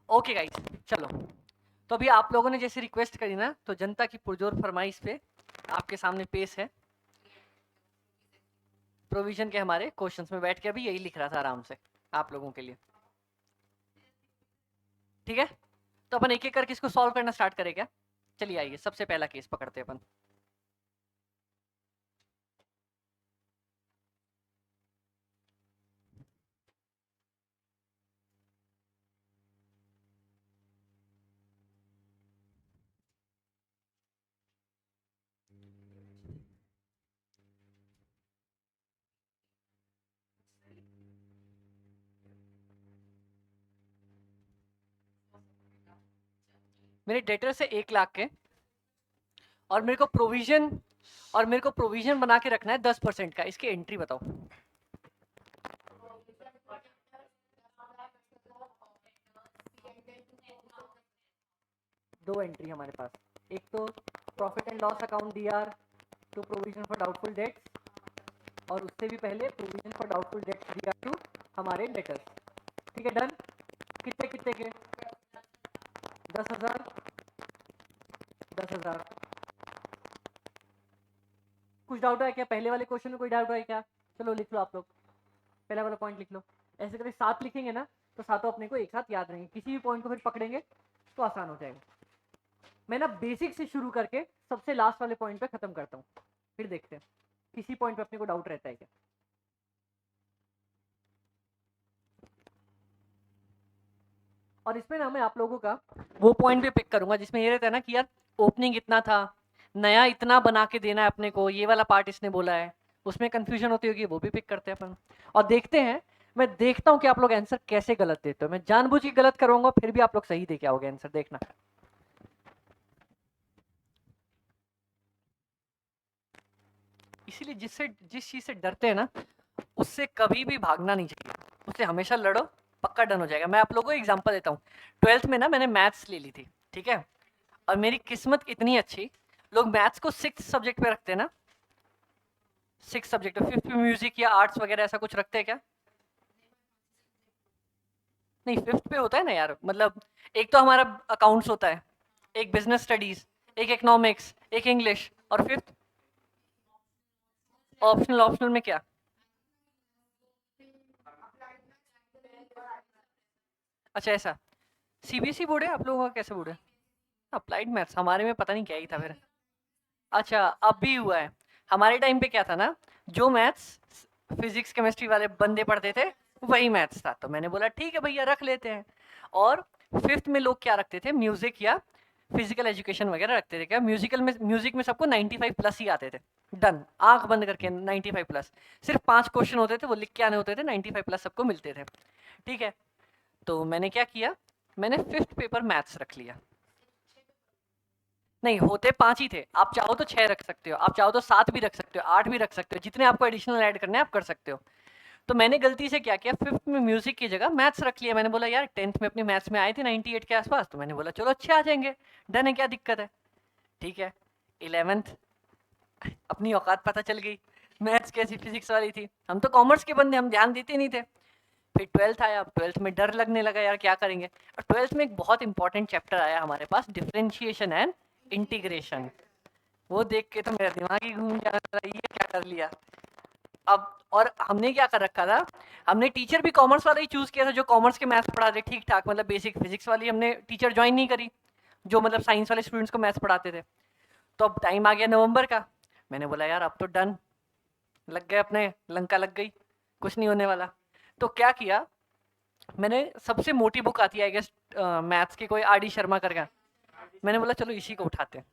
Okay guys, चलो। तो अभी आप लोगों ने जैसे रिक्वेस्ट करी ना, तो जनता की पुरजोर फरमाइश पे आपके सामने पेश है प्रोविजन के हमारे क्वेश्चंस में बैठ के अभी यही लिख रहा था आराम से आप लोगों के लिए। ठीक है, तो अपन एक एक करके इसको सॉल्व करना स्टार्ट करें क्या? चलिए आइए, सबसे पहला केस पकड़ते हैं अपन। मेरे डेटर से 1 लाख के, और मेरे को प्रोविजन बना के रखना है 10% का। इसकी एंट्री बताओ। दो एंट्री हमारे पास, एक तो profit and loss account DR to provision for doubtful debts, और उससे भी पहले provision for doubtful debts DR to हमारे डेटर्स। ठीक है, डन। कितने कितने के? 10,000, 10,000। कुछ डाउट है क्या पहले वाले क्वेश्चन में? कोई डाउट है क्या? चलो लिख लो आप लोग, पहला वाला पॉइंट लिख लो। ऐसे करके 7 लिखेंगे ना, तो सातों अपने को एक साथ याद रहेंगे। किसी भी पॉइंट को फिर पकड़ेंगे तो आसान हो जाएगा। मैं ना बेसिक से शुरू करके सबसे लास्ट वाले पॉइंट पे खत्म करता हूँ, फिर देखते हैं किसी पॉइंट पे अपने को डाउट रहता है क्या। और इसमें ना मैं आप लोगों का वो पॉइंट भी पिक करूंगा जिसमें ये रहता है ना कि यार ओपनिंग इतना था, नया इतना बना के देना है अपने को, ये वाला पार्ट इसने बोला है, उसमें कंफ्यूजन होती होगी, वो भी पिक करते हैं अपन और देखते हैं। मैं देखता हूँ कि आप लोग आंसर कैसे गलत देते हो। मैं जानबूझ के गलत करूंगा, फिर भी आप लोग सही दे के आओगे आंसर, देखना। इसीलिए जिस चीज से डरते हैं ना, उससे कभी भी भागना नहीं चाहिए, उससे हमेशा लड़ो, पक्का डन हो जाएगा। मैं आप लोगों को एग्जांपल देता हूँ। 12th में ना मैंने मैथ्स ले ली थी, ठीक है, और मेरी किस्मत इतनी अच्छी, लोग मैथ्स को 6th सब्जेक्ट पे रखते हैं ना, 6th सब्जेक्ट, 5th में म्यूजिक या आर्ट्स वगैरह ऐसा कुछ रखते हैं क्या? नहीं, 5th पे होता है ना यार, मतलब एक तो हमारा अकाउंट्स होता है, एक बिजनेस स्टडीज, एक इकोनॉमिक्स, एक इंग्लिश, और 5th ऑप्शनल। ऑप्शनल में क्या? अच्छा ऐसा, सीबीएसई बोर्ड है आप लोगों का? कैसे बोर्ड है? अप्लाइड मैथ्स हमारे में पता नहीं क्या ही था फिर। अच्छा, अब भी हुआ है। हमारे टाइम पे क्या था ना, जो मैथ्स फिजिक्स केमिस्ट्री वाले बंदे पढ़ते थे वही मैथ्स था, तो मैंने बोला ठीक है भैया रख लेते हैं। और 5th में लोग क्या रखते थे, म्यूजिक या फिजिकल एजुकेशन वगैरह रखते थे क्या? म्यूजिक में सबको 95 प्लस ही आते थे। डन, आंख बंद करके 95 प्लस। सिर्फ 5 क्वेश्चन होते थे, वो लिख के आने होते थे, 95 प्लस सबको मिलते थे। ठीक है, तो मैंने क्या किया, मैंने 5th पेपर मैथ्स रख लिया। नहीं, होते 5 ही थे, आप चाहो तो 6 रख सकते हो, आप चाहो तो 7 भी रख सकते हो, 8 भी रख सकते हो, जितने आपको एडिशनल ऐड करने हैं आप कर सकते हो। तो मैंने गलती से क्या किया, 5th में म्यूजिक की जगह मैथ्स रख लिया। मैंने बोला यार 10th में अपनी मैथ्स में आए थे 98 के आसपास, तो मैंने बोला चलो अच्छे आ जाएंगे, डन है, क्या दिक्कत है। ठीक है, 11th अपनी औकात पता चल गई, मैथ्स कैसी फिजिक्स वाली थी। हम तो कॉमर्स के बंदे, हम ध्यान देते नहीं थे। फिर 12th आया, अब 12th में डर लगने लगा यार क्या करेंगे। और 12th में एक बहुत इंपॉर्टेंट चैप्टर आया हमारे पास, डिफरेंशिएशन एंड इंटीग्रेशन। वो देख के तो मेरा दिमाग ही घूम जा रहा है, ये क्या कर लिया। अब और हमने क्या कर रखा था, हमने टीचर भी कॉमर्स वाला ही चूज किया था, जो कॉमर्स के मैथ्स पढ़ाते ठीक ठाक, मतलब बेसिक फिजिक्स वाली हमने टीचर ज्वाइन नहीं करी, जो मतलब साइंस वाले स्टूडेंट्स को मैथ्स पढ़ाते थे। तो अब टाइम आ गया नवंबर का, मैंने बोला यार अब तो डन, लग गए अपने, लंका लग गई, कुछ नहीं होने वाला। तो क्या किया, मैंने सबसे मोटी बुक आती है आई गेस मैथ्स की, कोई आर डी शर्मा करके, मैंने बोला चलो इसी को उठाते हैं।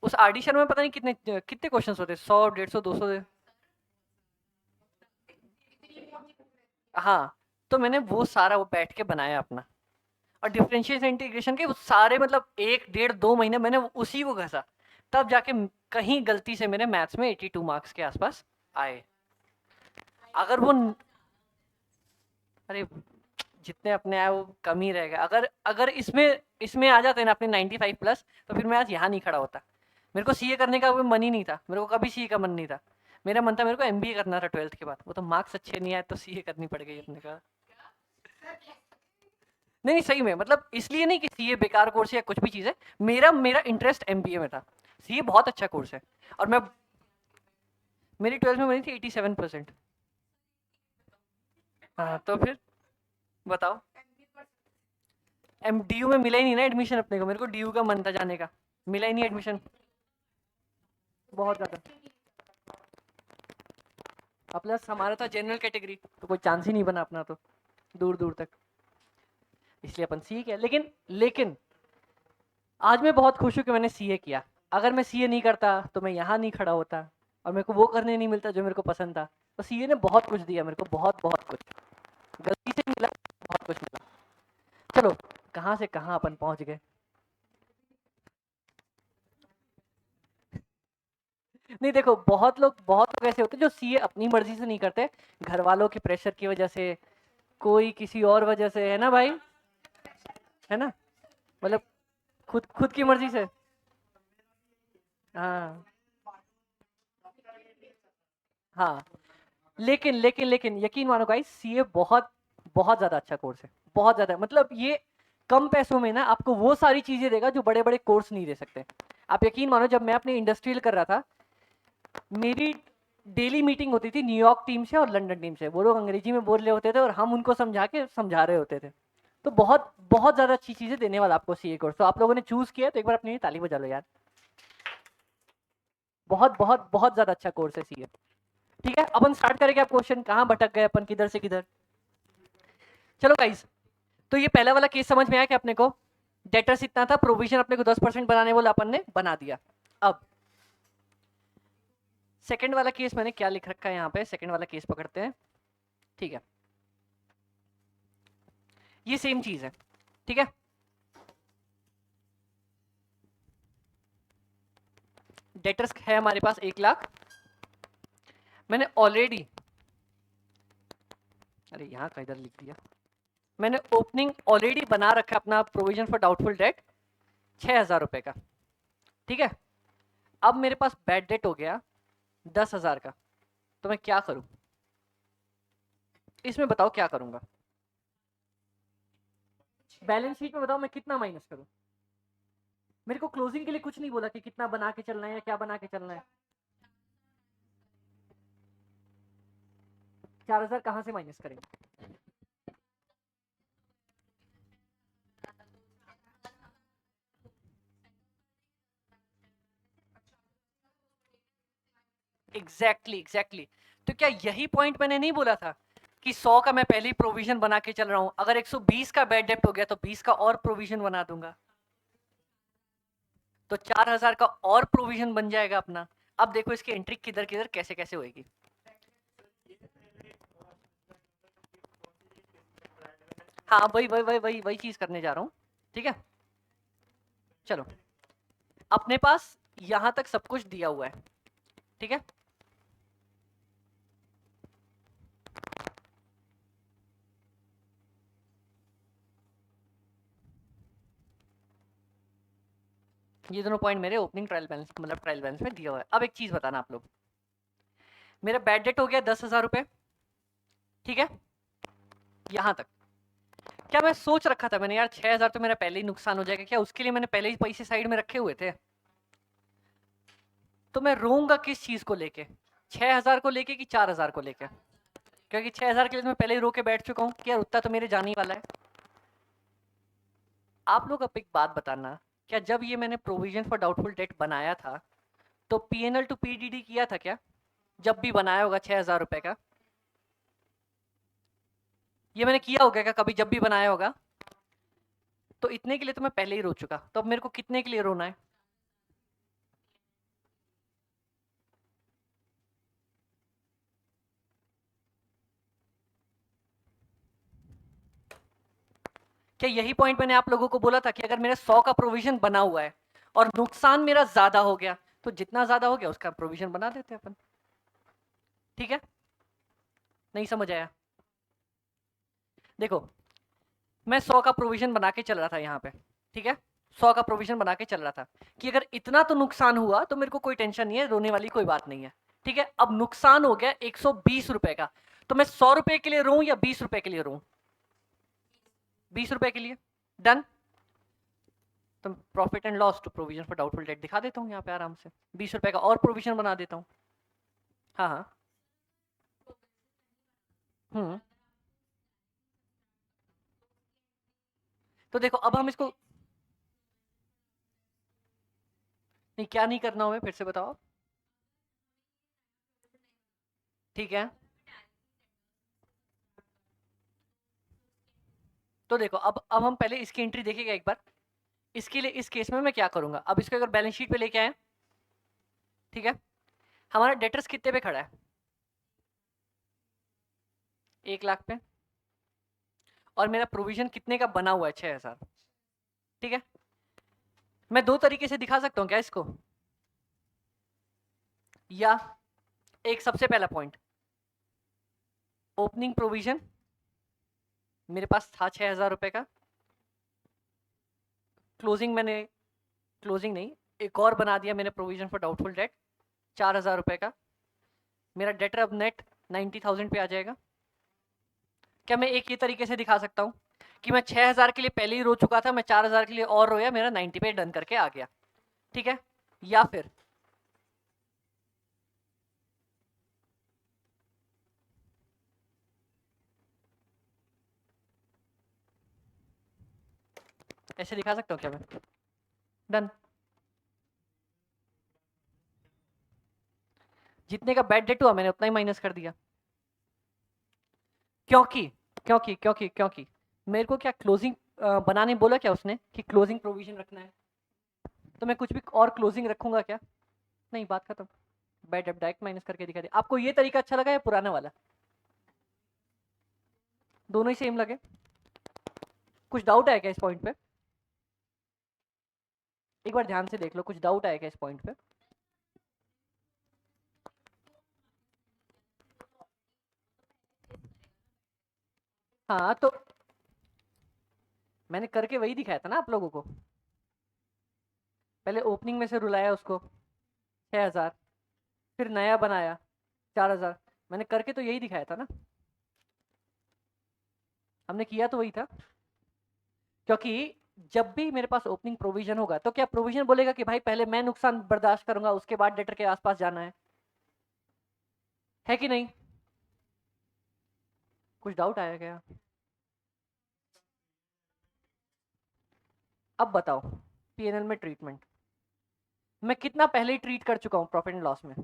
उस आर डी शर्मा में पता नहीं कितने कितने क्वेश्चन होते, 100, 150, 200। हाँ, तो मैंने वो सारा वो बैठ के बनाया अपना, और डिफरेंशियल इंटीग्रेशन के वो सारे मतलब 1 डेढ़ 2 महीने मैंने उसी को घसा, तब जाके कहीं गलती से मेरे मैथ्स में 82 मार्क्स के आसपास आए। अगर वो अरे जितने अपने आए वो कम ही रहेगा। अगर अगर इसमें इसमें आ जाते ना अपने 95 प्लस, तो फिर मैं आज यहाँ नहीं खड़ा होता। मेरे को सीए करने का कोई मन ही नहीं था, मेरे को कभी सीए का मन नहीं था। मेरा मन था मेरे को एमबीए करना था 12th के बाद, वो तो मार्क्स अच्छे नहीं आए तो सीए करनी पड़ गई अपने का। नहीं नहीं सही में, मतलब इसलिए नहीं कि सीए बेकार कोर्स है या कुछ भी चीज़ है, मेरा मेरा इंटरेस्ट एमबीए में था। सीए बहुत अच्छा कोर्स है। और मैं, मेरी 12th में बनी थी 87%। हाँ तो फिर बताओ। डीयू में मिला ही नहीं ना एडमिशन अपने को, मेरे को डीयू का मन था जाने का, मिला ही नहीं एडमिशन, बहुत ज़्यादा। अब प्लस हमारा था जनरल कैटेगरी, तो कोई चांस ही नहीं बना अपना तो दूर दूर तक, इसलिए अपन सीए किया। लेकिन लेकिन आज मैं बहुत खुश हूँ कि मैंने सीए किया। अगर मैं सीए नहीं करता तो मैं यहाँ नहीं खड़ा होता, और मेरे को वो करने नहीं मिलता जो मेरे को पसंद था। तो सीए ने बहुत कुछ दिया मेरे को, बहुत बहुत कुछ, गलती से मिला, बहुत कुछ मिला। चलो कहाँ से कहाँ अपन पहुँच गए। नहीं देखो, बहुत लोग ऐसे होते हैं जो सीए अपनी मर्जी से नहीं करते, घर वालों के प्रेशर की वजह से, कोई किसी और वजह से, है ना भाई, है ना, मतलब खुद खुद की मर्जी से। हाँ हाँ। लेकिन यकीन मानो गाइस, सीए बहुत बहुत ज़्यादा अच्छा कोर्स है, बहुत ज़्यादा। मतलब ये कम पैसों में ना आपको वो सारी चीज़ें देगा जो बड़े बड़े कोर्स नहीं दे सकते। आप यकीन मानो, जब मैं अपनी इंडस्ट्रियल कर रहा था, मेरी डेली मीटिंग होती थी न्यूयॉर्क टीम से और लंदन टीम से। वो लोग अंग्रेजी में बोल रहे होते थे और हम उनको समझा रहे होते थे। तो बहुत बहुत ज़्यादा अच्छी चीज़ें देने वाला आपको सीए कोर्स। तो आप लोगों ने चूज़ किया तो एक बार अपनी ताली बजा लो यार। बहुत बहुत बहुत ज़्यादा अच्छा कोर्स है सीए। ठीक है, अपन स्टार्ट करेंगे। आप क्वेश्चन कहाँ भटक गए अपन, किधर से किधर। चलो गाइस, तो ये पहला वाला केस समझ में आया कि अपने को डेटर्स इतना था, प्रोविजन अपने को 10% बनाने बोला, अपन ने बना दिया। अब सेकंड वाला केस मैंने क्या लिख रखा है यहाँ पे, सेकंड वाला केस पकड़ते हैं। ठीक है, ये सेम चीज है। ठीक है, डेटर्स है हमारे पास 1 लाख। मैंने ऑलरेडी, अरे यहाँ का इधर लिख दिया, मैंने ओपनिंग ऑलरेडी बना रखा अपना प्रोविजन फॉर डाउटफुल डेट 6,000 रुपए का। ठीक है, अब मेरे पास बैड डेट हो गया 10,000 का, तो मैं क्या करूं इसमें, बताओ क्या करूंगा। बैलेंस शीट में बताओ मैं कितना माइनस करूं। मेरे को क्लोजिंग के लिए कुछ नहीं बोला कि कितना बना के चलना है या क्या बना के चलना है। 4,000 कहां से माइनस करेंगे। एग्जैक्टली। तो क्या यही पॉइंट मैंने नहीं बोला था कि 100 का मैं पहले ही प्रोविजन बना के चल रहा हूं, अगर 120 का बैड डेप्ट हो गया तो 20 का और प्रोविजन बना दूंगा, तो 4,000 का और प्रोविजन बन जाएगा अपना। अब देखो इसकी एंट्री किधर किधर कैसे कैसे होगी। हाँ वही चीज करने जा रहा हूँ। ठीक है, चलो अपने पास यहां तक सब कुछ दिया हुआ है। ठीक है, ये दोनों पॉइंट मेरे ओपनिंग ट्रायल बैलेंस, मतलब ट्रायल बैलेंस में दिया हुआ है। अब एक चीज बताना आप लोग, मेरा बैड डेट हो गया 10,000 रुपए। ठीक है, यहां तक क्या मैं सोच रखा था मैंने, यार 6,000 तो मेरा पहले ही नुकसान हो जाएगा, क्या उसके लिए मैंने पहले ही पैसे साइड में रखे हुए थे। तो मैं रोऊंगा किस चीज को लेके, 6,000 को लेके कि 4,000 को लेके, क्योंकि 6,000 के लिए तो मैं पहले ही रो के बैठ चुका हूँ कि यार उतना तो मेरे जाने ही वाला है। आप लोग अब एक बात बताना, क्या जब ये मैंने प्रोविजन फॉर डाउटफुल डेट बनाया था तो पीएनएल टू पीडीडी किया था क्या, जब भी बनाया होगा 6,000 रुपए का, ये मैंने किया होगा क्या कभी जब भी बनाया होगा। तो इतने के लिए तो मैं पहले ही रो चुका, तो अब मेरे को कितने के लिए रोना है। क्या यही पॉइंट मैंने आप लोगों को बोला था कि अगर मेरा 100 का प्रोविजन बना हुआ है और नुकसान मेरा ज्यादा हो गया, तो जितना ज्यादा हो गया उसका प्रोविजन बना देते अपन। ठीक है, नहीं समझ आया। देखो मैं 100 का प्रोविजन बना के चल रहा था यहाँ पे। ठीक है, 100 का प्रोविजन बना के चल रहा था कि अगर इतना तो नुकसान हुआ तो मेरे को कोई टेंशन नहीं है, रोने वाली कोई बात नहीं है। ठीक है, अब नुकसान हो गया 120 रुपए का, तो मैं 100 रुपए के लिए रो या 20 रुपए के लिए रो। ₹20 के लिए, डन। तो profit and loss to provision for doubtful debt दिखा देता हूँ यहाँ पे आराम से, ₹20 का और प्रोविजन बना देता हूँ। हाँ हाँ। तो देखो अब हम इसको, नहीं क्या नहीं करना हमें, फिर से बताओ। ठीक है, तो देखो अब हम पहले इसकी एंट्री देखेंगे एक बार। इसके लिए इस केस में मैं क्या करूंगा, अब इसको अगर बैलेंस शीट पे लेके आए, ठीक है, हमारा डेटर्स कितने पे खड़ा है, 1 लाख पे, और मेरा प्रोविजन कितने का बना हुआ है, 6,000। ठीक है, मैं दो तरीके से दिखा सकता हूँ क्या इसको, या एक सबसे पहला पॉइंट, ओपनिंग प्रोविजन मेरे पास था 6,000 का, क्लोजिंग मैंने, क्लोजिंग नहीं, एक और बना दिया मैंने प्रोविजन फॉर डाउटफुल डेट 4,000 का, मेरा डेटर अब नेट 90,000 पे आ जाएगा। क्या मैं एक ये तरीके से दिखा सकता हूँ कि मैं 6,000 के लिए पहले ही रो चुका था, मैं 4,000 के लिए और रोया, मेरा 90 पे डन करके आ गया। ठीक है, या फिर ऐसे दिखा सकता हूँ क्या मैं, डन। जितने का बैड डेट हुआ मैंने उतना ही माइनस कर दिया, क्योंकि क्योंकि क्योंकि क्योंकि मेरे को क्या क्लोजिंग बनाने बोला क्या उसने कि क्लोजिंग प्रोविजन रखना है, तो मैं कुछ भी और क्लोजिंग रखूंगा क्या, नहीं, बात खत्म। बैड डेट डायरेक्ट माइनस करके दिखा दिया। आपको ये तरीका अच्छा लगा या पुराना वाला, दोनों ही सेम लगे, कुछ डाउट है क्या इस पॉइंट पे, एक बार ध्यान से देख लो, कुछ डाउट है क्या इस पॉइंट पे। हाँ तो मैंने करके वही दिखाया था ना आप लोगों को, पहले ओपनिंग में से रुलाया उसको 6,000, फिर नया बनाया 4,000, मैंने करके तो यही दिखाया था ना, हमने किया तो वही था। क्योंकि जब भी मेरे पास ओपनिंग प्रोविजन होगा तो क्या प्रोविजन बोलेगा कि भाई पहले मैं नुकसान बर्दाश्त करूंगा, उसके बाद डेटर के आसपास जाना है कि नहीं, कुछ डाउट आया क्या, अब बताओ। पीएनएल में ट्रीटमेंट मैं कितना पहले ही ट्रीट कर चुका हूं प्रॉफिट एंड लॉस में,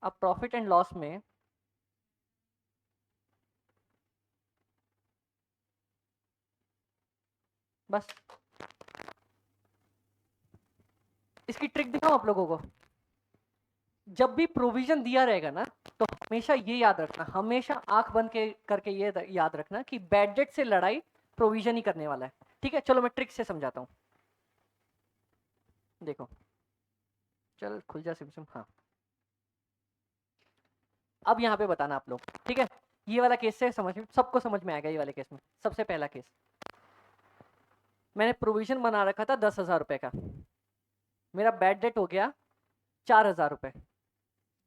अब प्रॉफिट एंड लॉस में बस इसकी ट्रिक दिखाऊं आप लोगों को, जब भी प्रोविजन दिया रहेगा ना, तो हमेशा ये याद रखना, हमेशा आंख बंद के करके ये याद रखना कि बैड डेट से लड़ाई प्रोविजन ही करने वाला है। ठीक है, चलो मैं ट्रिक से समझाता हूँ, देखो, चल खुल जा सिम सिम, हाँ, अब यहाँ पे बताना आप लोग, ठीक है, ये वाला केस से समझ, सबको समझ में आएगा ये वाले केस में। सबसे पहला केस, मैंने प्रोविजन बना रखा था 10,000 का, मेरा बैड डेट हो गया 4,000।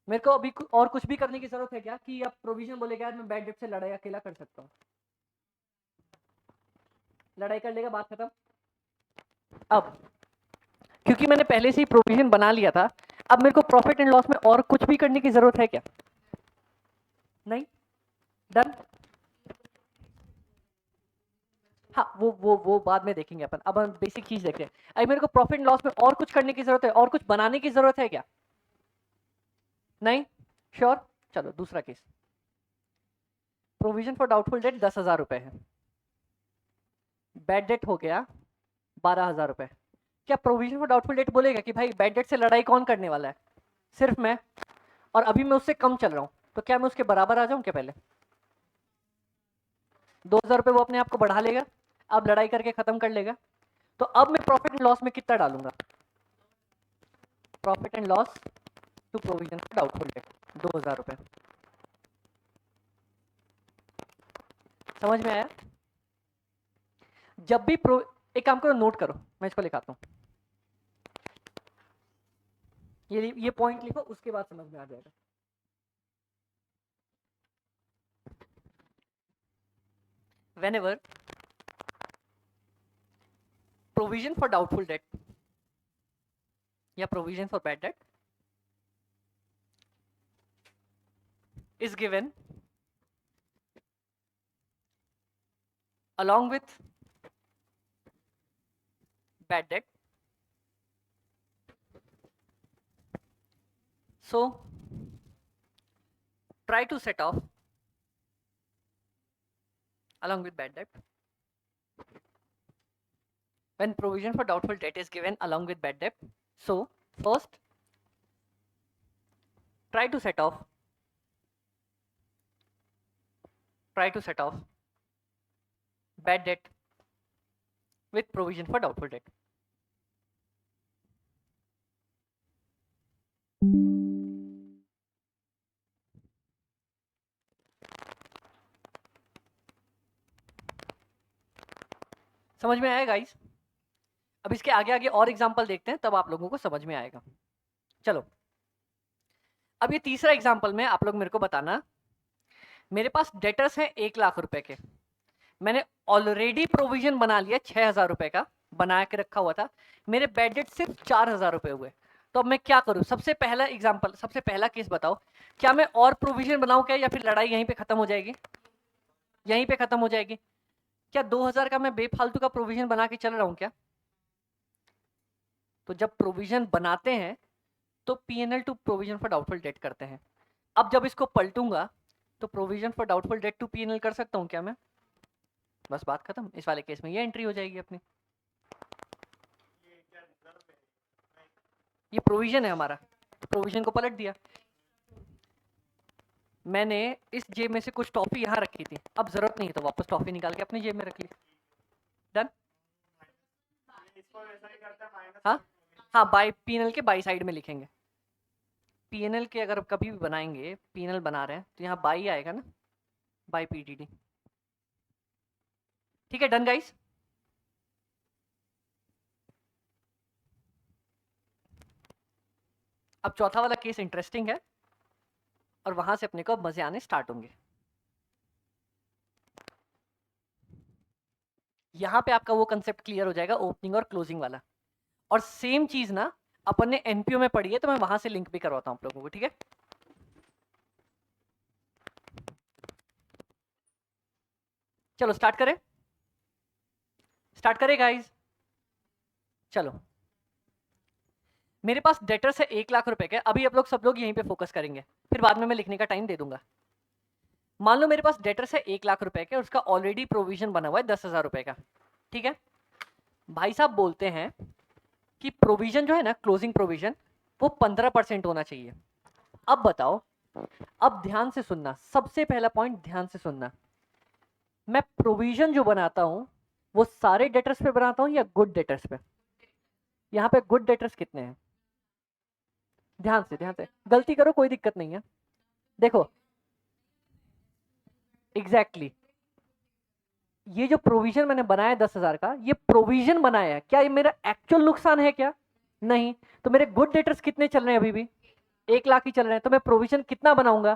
मेरे को अभी और कुछ भी करने की जरूरत है क्या, कि अब प्रोविजन बोलेगा मैं बैड डेट से लड़ाई अकेला कर सकता हूँ, लड़ाई कर लेगा, बात खत्म। अब क्योंकि मैंने पहले से ही प्रोविजन बना लिया था, अब मेरे को प्रॉफिट एंड लॉस में और कुछ भी करने की जरूरत है क्या, नहीं, डन। हाँ वो बाद में देखेंगे अपन, अब हम बेसिक चीज देख रहे हैं। अभी मेरे को प्रॉफिट एंड लॉस में और कुछ करने की जरूरत है, और कुछ बनाने की जरूरत है क्या, नहीं, श्योर। चलो दूसरा case, provision for doubtful date 10,000 है, बैड डेट हो गया 12,000। क्या प्रोविजन फॉर डाउटफुल डेट बोलेगा कि भाई बैड डेट से लड़ाई कौन करने वाला है, सिर्फ मैं, और अभी मैं उससे कम चल रहा हूं, तो क्या मैं उसके बराबर आ जाऊं क्या, पहले 2,000 वो अपने आप को बढ़ा लेगा, अब लड़ाई करके खत्म कर लेगा। तो अब मैं प्रॉफिट एंड लॉस में कितना डालूंगा, profit and loss to provision for doubtful debt 2,000। समझ में आया, जब भी एक काम करो, नोट करो, मैं इसको लिखाता हूँ, ये पॉइंट लिखो, उसके बाद समझ में आ जाएगा। whenever provision for doubtful debt या provision for bad debt is given along with bad debt, so try to set off along with bad debt. When provision for doubtful debt is given along with bad debt, so first try to set off bad debt with provision for doubtful debt. समझ में आया guys? अब इसके आगे आगे और example देखते हैं, तब आप लोगों को समझ में आएगा। चलो, अब ये तीसरा एग्जांपल में आप लोग मेरे को बताना, मेरे पास डेटर्स हैं 1 लाख रुपए के, मैंने ऑलरेडी प्रोविजन बना लिया 6,000 रुपए का, बना के रखा हुआ था, मेरे बैड डेट सिर्फ 4,000 रुपए हुए, तो अब मैं क्या करूं? सबसे पहला एग्जांपल, सबसे पहला केस बताओ, क्या मैं और प्रोविजन बनाऊं क्या, या फिर लड़ाई यहीं पे खत्म हो जाएगी? यहीं पे खत्म हो जाएगी। क्या 2,000 का मैं बेफालतू का प्रोविजन बना के चल रहा हूं क्या? तो जब प्रोविजन बनाते हैं तो P&L to provision for doubtful debt करते हैं। अब जब इसको पलटूंगा तो provision for doubtful debt to P&L कर सकता हूं क्या मैं? बस बात खत्म। इस वाले केस में ये एंट्री हो जाएगी अपनी। ये प्रोविजन है हमारा, प्रोविजन को पलट दिया। मैंने इस जेब में से कुछ टॉफी यहाँ रखी थी, अब जरूरत नहीं है तो वापस टॉफी निकाल के अपनी जेब में रख ली। डन। हाँ हाँ, बाई P&L के बाई साइड में लिखेंगे। P&L के अगर कभी भी बनाएंगे, P&L बना रहे हैं तो यहाँ बाई आएगा ना, बाई PDD। ठीक है, डन गाइस। अब चौथा वाला केस इंटरेस्टिंग है और वहां से अपने को मजे आने स्टार्ट होंगे। यहाँ पे आपका वो कंसेप्ट क्लियर हो जाएगा, ओपनिंग और क्लोजिंग वाला। और सेम चीज ना अपन ने एनपीओ में पढ़ी है, तो मैं वहां से लिंक भी करवाता हूँ आप लोगों को। ठीक है, चलो स्टार्ट करें गाइस। चलो, मेरे पास डेटर्स है 1 लाख रुपए के। अभी आप लोग सब लोग यहीं पे फोकस करेंगे, फिर बाद में मैं लिखने का टाइम दे दूंगा। मान लो मेरे पास डेटर्स है 1 लाख रुपए के और उसका ऑलरेडी प्रोविजन बना हुआ है 10,000 रुपए का। ठीक है, भाई साहब बोलते हैं कि प्रोविजन जो है ना, क्लोजिंग प्रोविजन, वो 15% होना चाहिए। अब बताओ, अब ध्यान से सुनना, सबसे पहला पॉइंट ध्यान से सुनना, मैं प्रोविजन जो बनाता हूं वो सारे डेटर्स पे बनाता हूं या गुड डेटर्स पे? यहाँ पे गुड डेटर्स कितने हैं? ध्यान से गलती करो, कोई दिक्कत नहीं है। देखो एग्जैक्टली ये जो प्रोविजन मैंने बनाया 10,000 का, ये प्रोविजन बनाया है, क्या ये मेरा एक्चुअल नुकसान है क्या? नहीं। तो मेरे गुड डेटर्स कितने चल रहे हैं? अभी भी 1 लाख ही चल रहे हैं, तो मैं प्रोविजन कितना बनाऊंगा?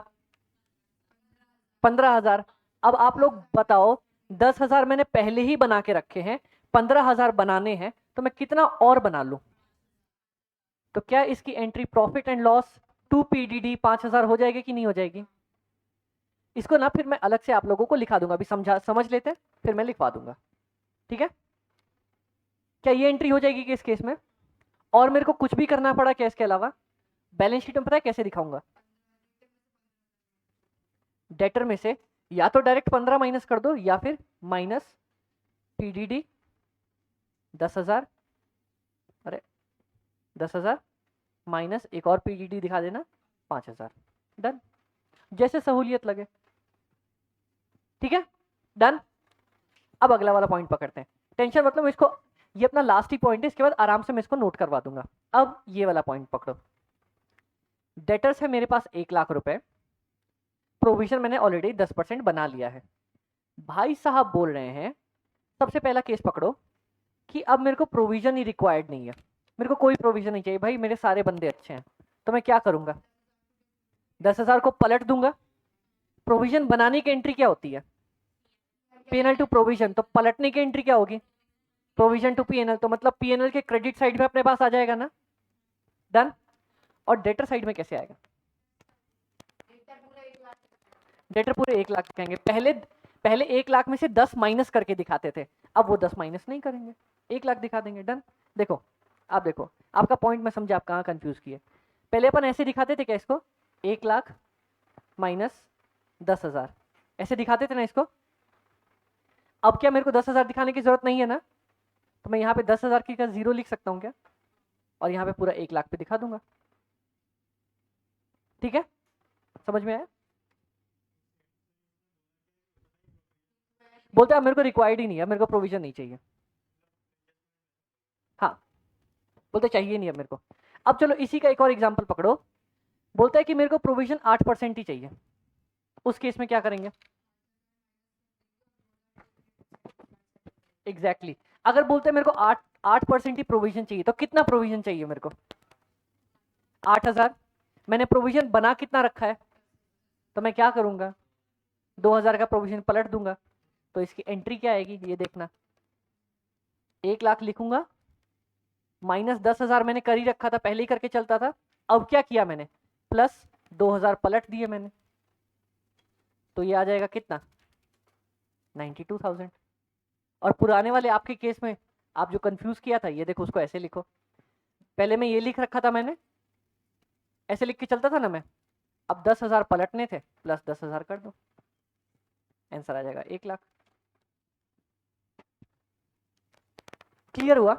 15,000। अब आप लोग बताओ, 10,000 मैंने पहले ही बना के रखे हैं, 15,000 बनाने हैं, तो मैं कितना और बना लूं? तो क्या इसकी entry profit and loss to PDD 5,000 हो जाएगी कि नहीं हो जाएगी? इसको ना फिर मैं अलग से आप लोगों को लिखा दूंगा, अभी समझ लेते हैं, फिर मैं लिखवा दूंगा। ठीक है, क्या ये एंट्री हो जाएगी कि इस केस में? और मेरे को कुछ भी करना पड़ा क्या इसके अलावा? बैलेंस शीट में पता है कैसे दिखाऊंगा? डेटर में से या तो डायरेक्ट 15 माइनस कर दो, या फिर माइनस PDD 10,000, अरे 10,000 माइनस एक और PDD दिखा देना 5,000। डन, जैसे सहूलियत लगे। ठीक है, डन। अब अगला वाला पॉइंट पकड़ते हैं। टेंशन मतलब इसको, ये अपना लास्ट ही पॉइंट है, इसके बाद आराम से मैं इसको नोट करवा दूंगा। अब ये वाला पॉइंट पकड़ो। डेटर्स है मेरे पास 1 लाख रुपए, प्रोविजन मैंने ऑलरेडी 10% बना लिया है। भाई साहब बोल रहे हैं, सबसे पहला केस पकड़ो कि अब मेरे को प्रोविजन ही रिक्वायर्ड नहीं है, मेरे को कोई प्रोविजन नहीं चाहिए भाई, मेरे सारे बंदे अच्छे हैं। तो मैं क्या करूंगा? 10,000 को पलट दूंगा। प्रोविजन बनाने की एंट्री क्या होती है? पीएनएल टू प्रोविजन, तो पलटने की एंट्री क्या होगी? प्रोविजन टू पीएनएल, तो मतलब पीएनएल के क्रेडिट साइड में अपने पास आ जाएगा ना, डन। और डेटर साइड में कैसे आएगा? डेटर पूरे 1 लाख दिखाएंगे। पहले 1 लाख में से 10 माइनस करके दिखाते थे, अब वो 10 माइनस नहीं करेंगे, 1 लाख दिखा देंगे, डन। देखो आप देखो, आपका पॉइंट मैं समझा, आप कहाँ कंफ्यूज किए। पहले अपन ऐसे दिखाते थे क्या इसको, 1 लाख माइनस 10,000, ऐसे दिखाते थे ना इसको। अब क्या मेरे को 10,000 दिखाने की जरूरत नहीं है ना, तो मैं यहाँ पे 10,000 की का 0 लिख सकता हूँ क्या, और यहाँ पे पूरा 1 लाख पे दिखा दूंगा। ठीक है, समझ में आया? बोलते हैं मेरे को रिक्वायर्ड ही नहीं है, मेरे को प्रोविजन नहीं चाहिए। हाँ, बोलते चाहिए नहीं अब मेरे को। अब चलो इसी का एक और एग्जांपल पकड़ो। बोलता है कि मेरे को प्रोविजन 8% ही चाहिए, उस केस में क्या करेंगे? Exactly exactly. अगर बोलते हैं मेरे को 8% ही प्रोविजन चाहिए, तो कितना प्रोविजन चाहिए मेरे को? 8,000। मैंने प्रोविजन बना कितना रखा है, तो मैं क्या करूंगा, 2,000 का प्रोविजन पलट दूंगा। तो इसकी एंट्री क्या आएगी ये देखना, 1 लाख लिखूंगा, माइनस 10,000 मैंने कर ही रखा था, पहले ही करके चलता था। अब क्या किया मैंने, प्लस 2,000 पलट दिए मैंने, तो ये आ जाएगा कितना, 92,000। और पुराने वाले आपके केस में आप जो कंफ्यूज किया था, ये देखो उसको ऐसे लिखो। पहले मैं ये लिख रखा था मैंने, ऐसे लिख के चलता था ना मैं, अब 10,000 पलटने थे, प्लस 10,000 कर दो, आंसर आ जाएगा 1 लाख। क्लियर हुआ?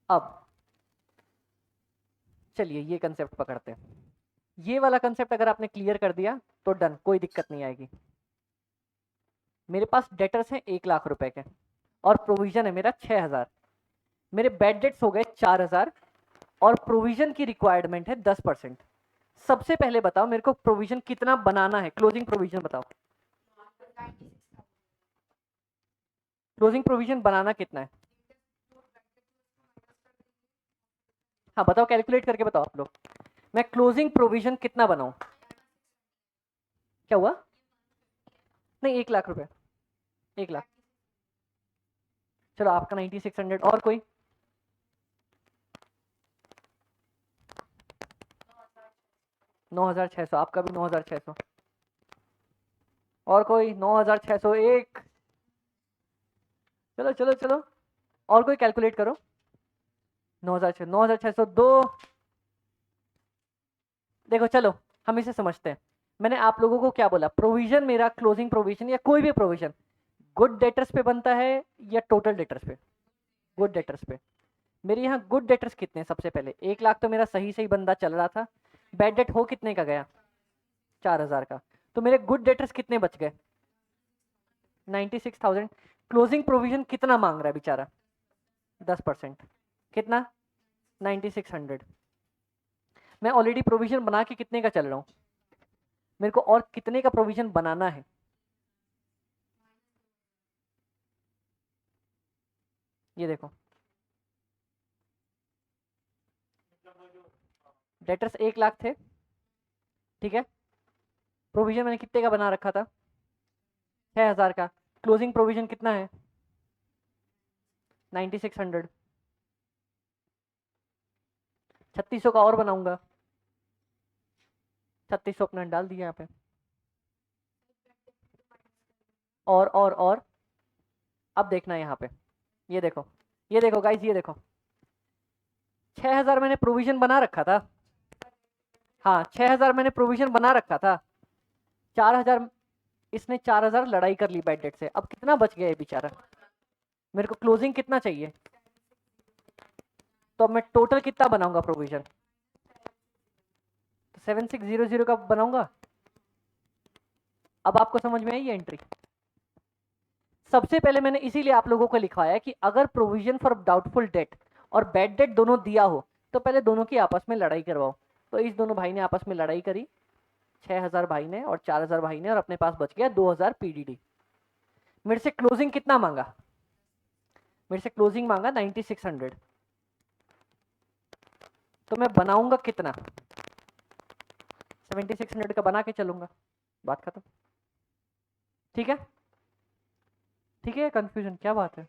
अब चलिए ये कंसेप्ट पकड़ते हैं। ये वाला कंसेप्ट अगर आपने क्लियर कर दिया तो डन, कोई दिक्कत नहीं आएगी। मेरे पास डेटर्स हैं 1 लाख रुपए के, और प्रोविजन है मेरा 6,000। मेरे बैड डेट्स हो गए 4,000, और प्रोविजन की रिक्वायरमेंट है 10%। सबसे पहले बताओ मेरे को प्रोविजन कितना बनाना है, क्लोजिंग प्रोविजन बताओ। क्लोजिंग प्रोविजन बनाना कितना है? हाँ बताओ, कैलकुलेट करके बताओ आप लोग। मैं क्लोजिंग प्रोविजन कितना बनाऊं? क्या हुआ? नहीं, 1 लाख रुपए, 1 लाख। चलो आपका 9600, और कोई? 9,600, आपका भी 9,600, और कोई? 9,601। चलो चलो चलो, और कोई कैलकुलेट करो। 9,602। देखो चलो हम इसे समझते हैं। मैंने आप लोगों को क्या बोला, प्रोविजन मेरा, क्लोजिंग प्रोविजन या कोई भी प्रोविजन गुड डेटर्स पे बनता है या टोटल डेटर्स पे? गुड डेटर्स पे। मेरे यहाँ गुड डेटर्स कितने हैं? सबसे पहले 1 लाख तो मेरा सही सही बंदा चल रहा था, बैड डेट हो कितने का गया, 4,000 का, तो मेरे गुड डेटर्स कितने बच गए, 96,000। क्लोजिंग प्रोविजन कितना मांग रहा है बेचारा, 10%, कितना, 9600। मैं ऑलरेडी प्रोविजन बना के कितने का चल रहा हूँ, मेरे को और कितने का प्रोविजन बनाना है? ये देखो, डेटर्स 1 लाख थे, ठीक है, प्रोविजन मैंने कितने का बना रखा था, 6,000 का। क्लोजिंग प्रोविजन कितना है, 9600। 3600 का और बनाऊंगा, 3600 अपना डाल दिया यहाँ पे, और अब देखना है यहाँ पे, ये देखो, ये देखो गाइस, ये देखो, 6,000 मैंने प्रोविजन बना रखा था। हाँ 6,000 मैंने प्रोविजन बना रखा था, 4,000 इसने 4,000 लड़ाई कर ली बैड डेट से, अब कितना बच गया है बेचारा, मेरे को क्लोजिंग कितना चाहिए, तो अब मैं टोटल कितना बनाऊंगा प्रोविजन, तो 7600 का बनाऊंगा। अब आपको समझ में आई ये एंट्री? सबसे पहले मैंने इसीलिए आप लोगों को लिखवाया कि अगर प्रोविजन फॉर डाउटफुल डेट और बैड डेट दोनों दिया हो तो पहले दोनों की आपस में लड़ाई करवाओ। तो इस दोनों भाई ने आपस में लड़ाई करी, 6,000 भाई ने और 4,000 भाई ने, और अपने पास बच गया 2,000 पीडीडी। मेरे से क्लोजिंग कितना मांगा, मेरे से क्लोजिंग मांगा 9600, तो मैं बनाऊंगा कितना, 7600 का बना के चलूंगा, बात खत्म। ठीक है, ठीक है, कंफ्यूजन क्या बात है?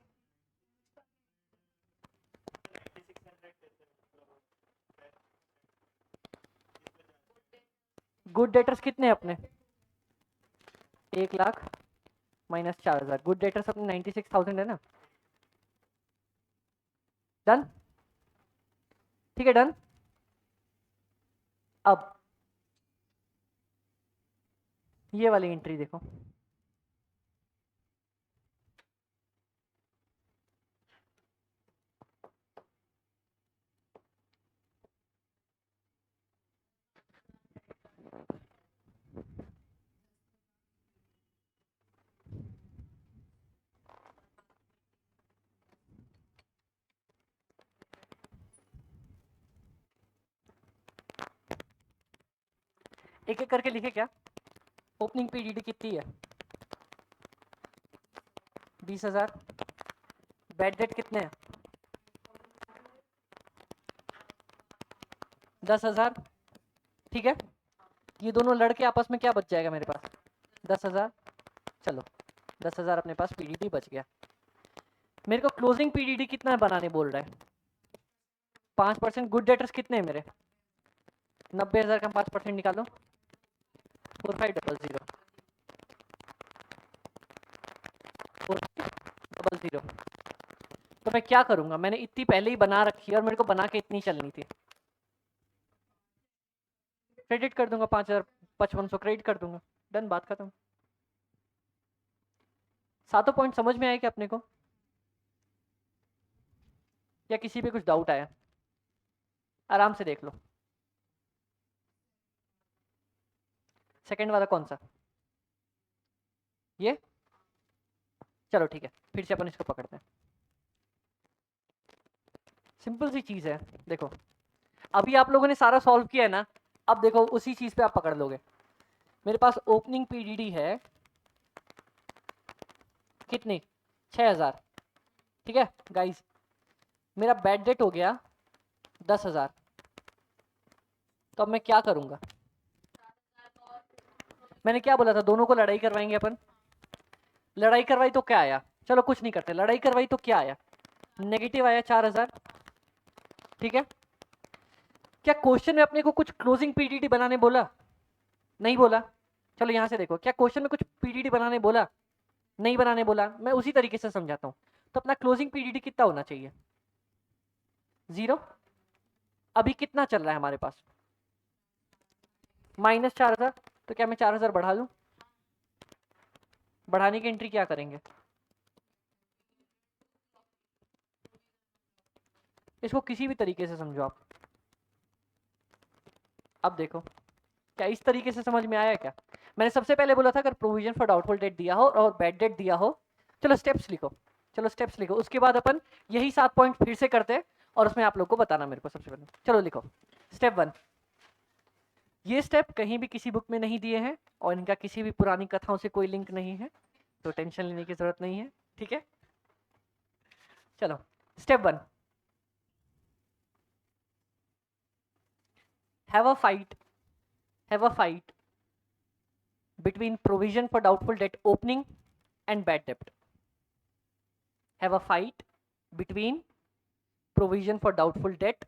गुड डेटर्स कितने अपने? 1,00,000 माइनस 4,000, गुड डेटर्स अपने 96,000 है ना। डन, ठीक है डन। अब ये वाली एंट्री देखो, एक एक करके लिखे क्या? ओपनिंग पीडीडी कितनी है? 20,000। बैड डेट कितने हैं? 10,000। ठीक है, ये दोनों लड़के आपस में क्या बच जाएगा मेरे पास? 10,000। चलो 10,000 अपने पास पीडीडी बच गया। मेरे को क्लोजिंग पीडीडी कितना बनाने बोल रहा है? 5%। गुड डेटर्स कितने हैं मेरे? 90,000 का 5% निकालो, 4500 4500। तो मैं क्या करूंगा, मैंने इतनी पहले ही बना रखी है और मेरे को बना के इतनी चलनी थी। क्रेडिट कर दूंगा 5,5500 क्रेडिट कर दूंगा। डन, बात खत्म। सातों पॉइंट समझ में आए क्या अपने को, या किसी पे कुछ डाउट आया? आराम से देख लो। सेकंड वाला कौन सा? ये? चलो ठीक है, फिर से अपन इसको पकड़ते हैं। सिंपल सी चीज है, देखो अभी आप लोगों ने सारा सॉल्व किया है ना, अब देखो उसी चीज पे आप पकड़ लोगे। मेरे पास ओपनिंग पीडीडी है कितनी? 6,000। ठीक है गाइस, मेरा बैड डेट हो गया 10,000। तो अब मैं क्या करूंगा? मैंने क्या बोला था, दोनों को लड़ाई करवाएंगे अपन। लड़ाई करवाई तो क्या आया? चलो कुछ नहीं करते, लड़ाई करवाई तो क्या आया? नेगेटिव आया 4,000। ठीक है, क्या क्वेश्चन में अपने को कुछ क्लोजिंग पीडीडी बनाने बोला? नहीं बोला। चलो यहां से देखो, क्या क्वेश्चन में कुछ पीडीडी बनाने बोला? नहीं बनाने बोला। मैं उसी तरीके से समझाता हूं। तो अपना क्लोजिंग पीडीडी कितना होना चाहिए? 0। अभी कितना चल रहा है हमारे पास? माइनस 4,000। तो क्या मैं 4,000 बढ़ा लूं? बढ़ाने की एंट्री क्या करेंगे? इसको किसी भी तरीके से समझो आप। अब देखो, क्या इस तरीके से समझ में आया क्या? मैंने सबसे पहले बोला था अगर प्रोविजन फॉर डाउटफुल डेट दिया हो और बैड डेट दिया हो। चलो स्टेप्स लिखो, चलो स्टेप्स लिखो, उसके बाद अपन यही 7 पॉइंट फिर से करते और उसमें आप लोग को बताना मेरे को सबसे पहले। चलो लिखो, स्टेप 1। ये स्टेप कहीं भी किसी बुक में नहीं दिए हैं और इनका किसी भी पुरानी कथाओं से कोई लिंक नहीं है, तो टेंशन लेने की जरूरत नहीं है। ठीक है, चलो step 1। Have a fight between provision for doubtful debt opening and bad debt. Have a fight between provision for doubtful debt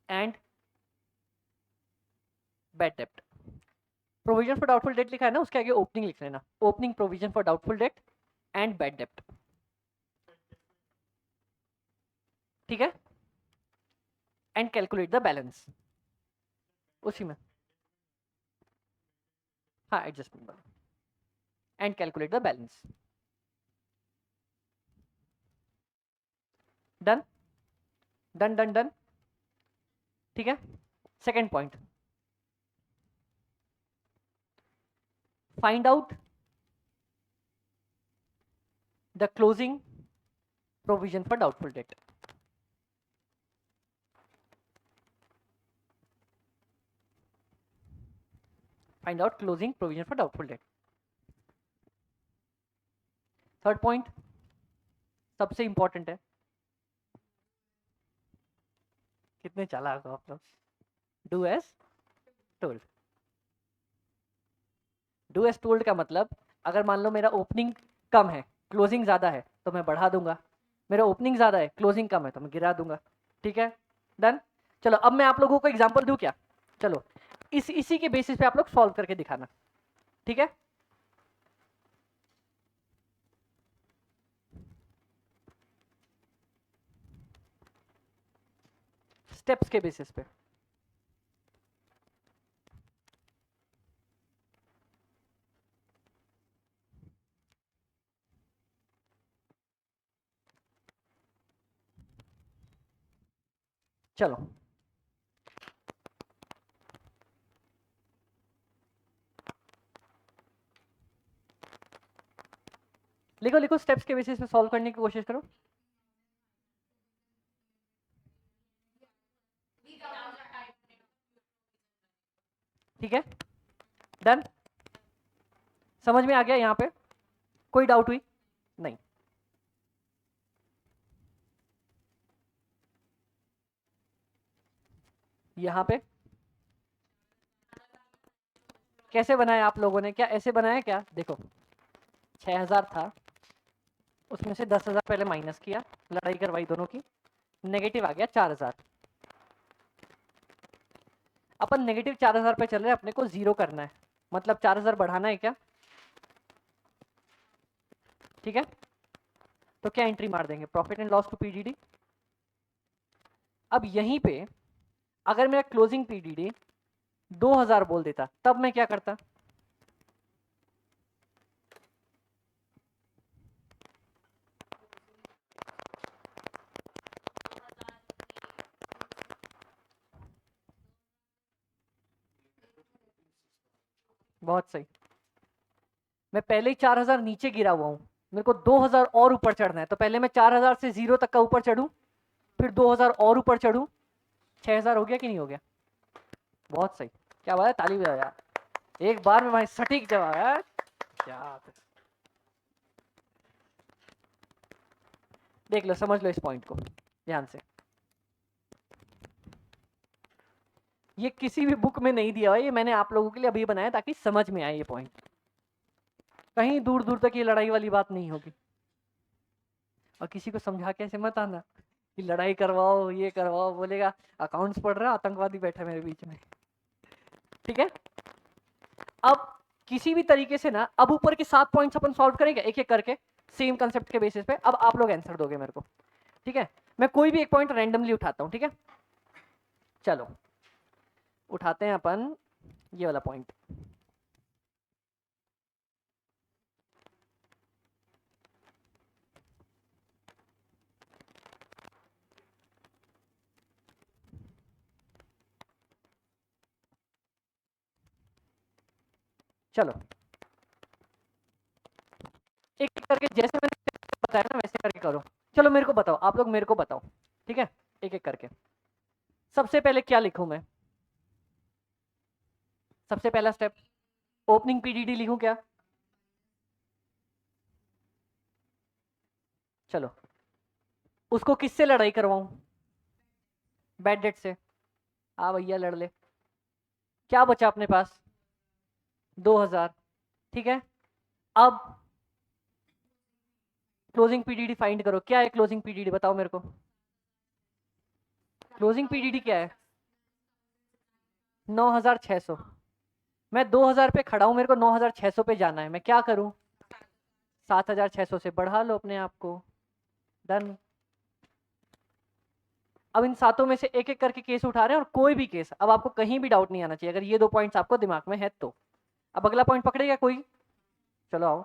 and bad debt. Provision for doubtful debt लिखा है ना, उसके आगे ओपनिंग लिख लेना, opening provision for doubtful debt and bad डेप्ट। ठीक है, एंड कैलकुलेट द बैलेंस उसी में। हाँ, adjustment and calculate the balance. Done done done done. ठीक है, second point, find out the closing provision for doubtful debt. Find out closing provision for doubtful debt. Third point सबसे important है। कितने चालाक हो आप लोग। Do as told. Do as told का मतलब, अगर मान लो मेरा ओपनिंग कम है, क्लोजिंग ज़्यादा है तो मैं बढ़ा दूंगा, मेरा ओपनिंग ज़्यादा है, क्लोजिंग कम है तो मैं गिरा दूंगा। ठीक है, डन। चलो अब मैं आप लोगों को एग्जांपल दूं क्या? चलो इसी के बेसिस पे आप लोग सॉल्व करके दिखाना। ठीक है, स्टेप्स के बेसिस पे। चलो लिखो लिखो, स्टेप्स के बेसिस पे सॉल्व करने की कोशिश करो। ठीक है, डन। समझ में आ गया यहाँ पे? कोई डाउट हुई? नहीं। यहाँ पे कैसे बनाया आप लोगों ने? क्या ऐसे बनाया क्या? देखो 6000 था, उसमें से 10,000 पहले माइनस किया, लड़ाई करवाई दोनों की, नेगेटिव आ गया 4000। अपन नेगेटिव 4000 पे चल रहे हैं, अपने को जीरो करना है, मतलब 4000 बढ़ाना है क्या? ठीक है, तो क्या एंट्री मार देंगे? Profit and loss to PDD. अब यहीं पे अगर मेरा क्लोजिंग पीडीडी 2000 बोल देता, तब मैं क्या करता? बहुत सही। मैं पहले ही 4000 नीचे गिरा हुआ हूं, मेरे को 2000 और ऊपर चढ़ना है, तो पहले मैं 4000 से 0 तक का ऊपर चढ़ूं, फिर 2000 और ऊपर चढ़ूं। 6000 हो गया कि नहीं हो गया? बहुत सही, क्या बात है, ताली बजाओ यार, एक बार में भाई सटीक जवाब यार, क्या बात है। देख लो, समझ लो इस पॉइंट को ध्यान से। ये किसी भी बुक में नहीं दिया हुआ, ये मैंने आप लोगों के लिए अभी बनाया ताकि समझ में आए ये पॉइंट। कहीं दूर दूर तक ये लड़ाई वाली बात नहीं होगी, और किसी को समझा के ऐसे मत आना कि लड़ाई करवाओ, ये करवाओ, बोलेगा अकाउंट्स पढ़ रहा आतंकवादी बैठा मेरे बीच में। ठीक है, अब किसी भी तरीके से ना, अब ऊपर के 7 पॉइंट्स अपन सॉल्व करेंगे एक एक करके, सेम कंसेप्ट के बेसिस पे। अब आप लोग आंसर दोगे मेरे को। ठीक है, मैं कोई भी एक पॉइंट रैंडमली उठाता हूं। ठीक है, चलो उठाते हैं अपन ये वाला पॉइंट। चलो एक एक करके, जैसे मैंने बताया ना वैसे करके करो। चलो मेरे को बताओ, आप लोग मेरे को बताओ। ठीक है, एक एक करके। सबसे पहले क्या लिखूं मैं? सबसे पहला स्टेप, ओपनिंग पीडीडी लिखूं क्या? चलो उसको किससे लड़ाई करवाऊं? बैड डेट से। हाँ भैया लड़ ले। क्या बचा अपने पास? 2000। ठीक है, अब क्लोजिंग पीडीडी फाइंड करो। क्या है क्लोजिंग पीडीडी, बताओ मेरे को। क्लोजिंग पीडीडी क्या है? 9600। मैं 2000 पे खड़ा हूं, मेरे को 9600 पे जाना है, मैं क्या करूं? 7600 से बढ़ा लो अपने आप को। डन। अब इन सातों में से एक एक करके केस उठा रहे हैं, और कोई भी केस, अब आपको कहीं भी डाउट नहीं आना चाहिए अगर ये 2 पॉइंट्स आपको दिमाग में है तो। अब अगला पॉइंट पकड़ेगा कोई? चलो आओ।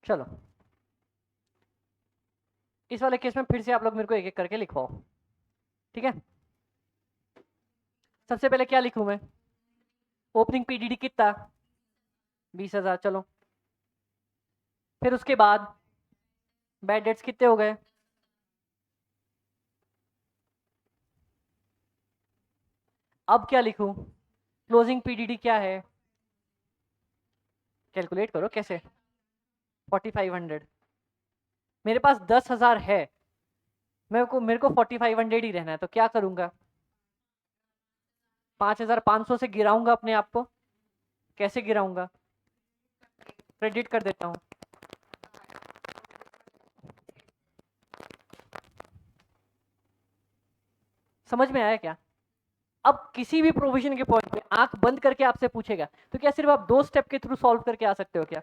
चलो इस वाले केस में फिर से आप लोग मेरे को एक एक करके लिखवाओ। ठीक है, सबसे पहले क्या लिखूं मैं? ओपनिंग पीडीडी कितना? 20000। चलो फिर उसके बाद बैड डेट्स कितने हो गए? अब क्या लिखूं? क्लोजिंग पीडीडी क्या है, कैलकुलेट करो कैसे। 4500, मेरे पास 10,000 है, मेरे को 4500 ही रहना है, तो क्या करूंगा, 5500 से गिराऊंगा अपने आप को। कैसे गिराऊंगा, क्रेडिट कर देता हूँ। समझ में आया क्या? अब किसी भी प्रोविजन के पॉइंट पे आंख बंद करके आपसे पूछेगा तो क्या सिर्फ आप 2 स्टेप के थ्रू सॉल्व करके आ सकते हो क्या?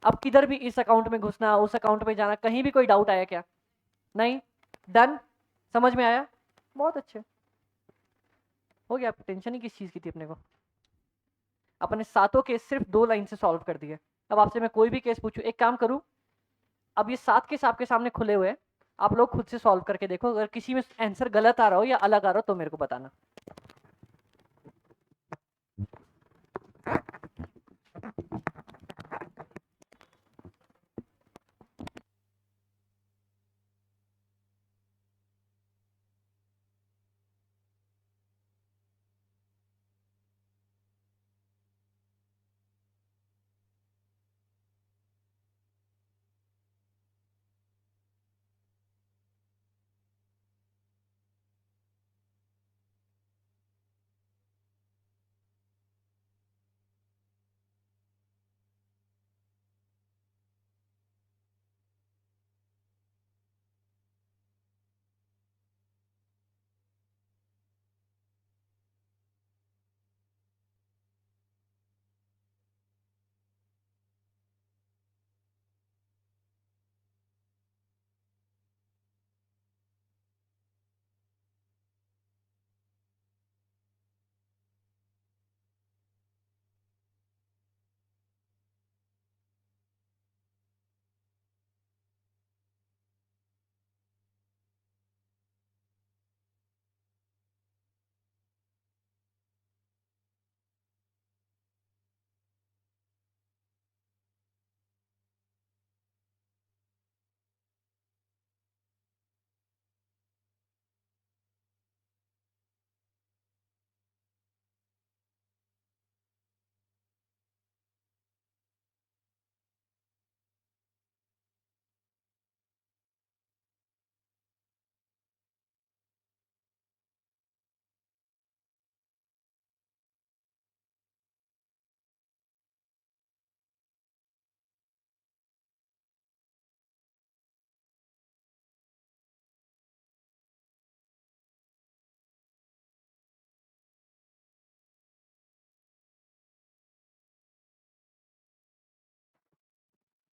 अब किधर भी इस अकाउंट में घुसना, उस अकाउंट में जाना, कहीं भी कोई डाउट आया क्या? नहीं। डन। समझ में आया? बहुत अच्छे। हो गया। टेंशन ही किस चीज की थी अपने को? अपने सातों केस सिर्फ 2 लाइन से सॉल्व कर दिए। अब आपसे मैं कोई भी केस पूछूं, एक काम करूं, अब ये 7 केस आपके सामने खुले हुए हैं, आप लोग खुद से सॉल्व करके देखो, अगर किसी में आंसर गलत आ रहा हो या अलग आ रहा हो तो मेरे को बताना।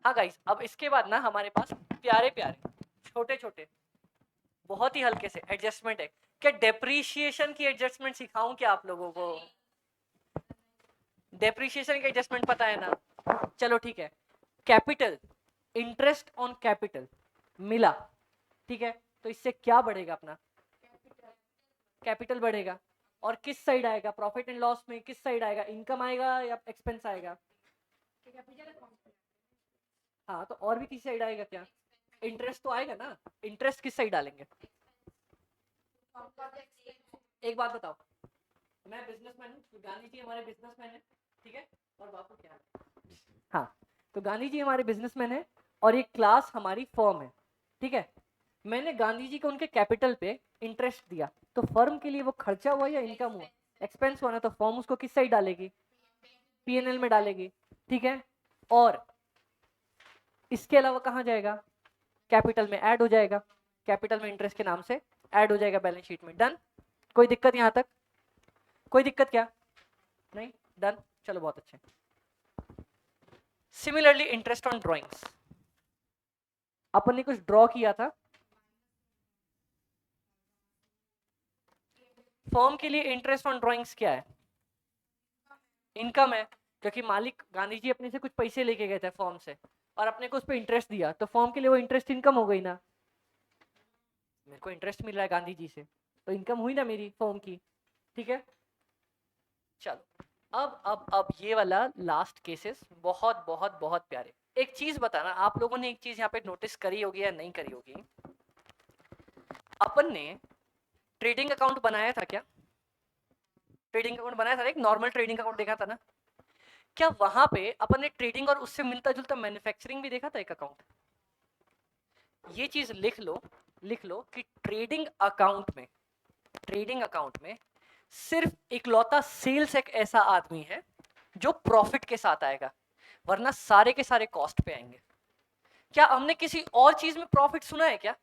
हाँ गाइस, अब इसके बाद ना हमारे पास प्यारे प्यारे छोटे छोटे बहुत ही हल्के से एडजस्टमेंट है। क्या डेप्रीशिएशन की एडजस्टमेंट सिखाऊं क्या आप लोगों को? डेप्रीशिएशन की एडजस्टमेंट पता है ना? चलो ठीक है। कैपिटल, इंटरेस्ट ऑन कैपिटल मिला, ठीक है, तो इससे क्या बढ़ेगा अपना? कैपिटल बढ़ेगा। और किस साइड आएगा प्रॉफिट एंड लॉस में? किस साइड आएगा, इनकम आएगा या एक्सपेंस आएगा? हाँ, तो और भी किस साइड आएगा क्या? इंटरेस्ट तो आएगा ना। इंटरेस्ट किस साइड डालेंगे? एक बात बताओ, मैं बिजनेसमैन हूँ, गांधी जी हमारे बिजनेसमैन है, ठीक है, और बापू क्या है? हाँ, तो गांधी जी हमारे बिजनेसमैन है और ये क्लास हमारी फर्म है, ठीक है। मैंने गांधी जी को उनके कैपिटल पे इंटरेस्ट दिया, तो फर्म के लिए वो खर्चा हुआ या इनकम हुआ? एक्सपेंस हुआ ना, तो फर्म उसको किस साइड डालेगी? पीएनएल में डालेगी, ठीक है। और इसके अलावा कहाँ जाएगा? कैपिटल में ऐड हो जाएगा, कैपिटल में इंटरेस्ट के नाम से ऐड हो जाएगा बैलेंस शीट में। डन। कोई दिक्कत यहाँ तक? कोई दिक्कत क्या? नहीं। डन। चलो बहुत अच्छे। सिमिलरली इंटरेस्ट ऑन ड्राइंग्स, अपन ने कुछ ड्रॉ किया था, फर्म के लिए इंटरेस्ट ऑन ड्राइंग्स क्या है? इनकम है, क्योंकि मालिक गांधी जी अपने से कुछ पैसे लेके गए थे फर्म से और अपने को उस पर इंटरेस्ट दिया, तो फर्म के लिए वो इंटरेस्ट इनकम हो गई ना। मेरे को इंटरेस्ट मिल रहा है गांधी जी से, तो इनकम हुई ना मेरी फर्म की, ठीक है। चलो, अब ये वाला लास्ट केसेस बहुत बहुत बहुत प्यारे। एक चीज बताना, आप लोगों ने एक चीज यहाँ पे नोटिस करी होगी या नहीं करी होगी, अपन ने ट्रेडिंग अकाउंट बनाया था क्या? ट्रेडिंग अकाउंट बनाया था ना, एक नॉर्मल ट्रेडिंग अकाउंट देखा था ना, क्या वहां पे अपन ने ट्रेडिंग और उससे मिलता जुलता मैन्युफैक्चरिंग भी देखा था एक अकाउंट? ये चीज लिख लो कि ट्रेडिंग अकाउंट में सिर्फ इकलौता सेल्स एक ऐसा आदमी है जो प्रॉफिट के साथ आएगा, वरना सारे के सारे कॉस्ट पे आएंगे। क्या हमने किसी और चीज में प्रॉफिट सुना है क्या?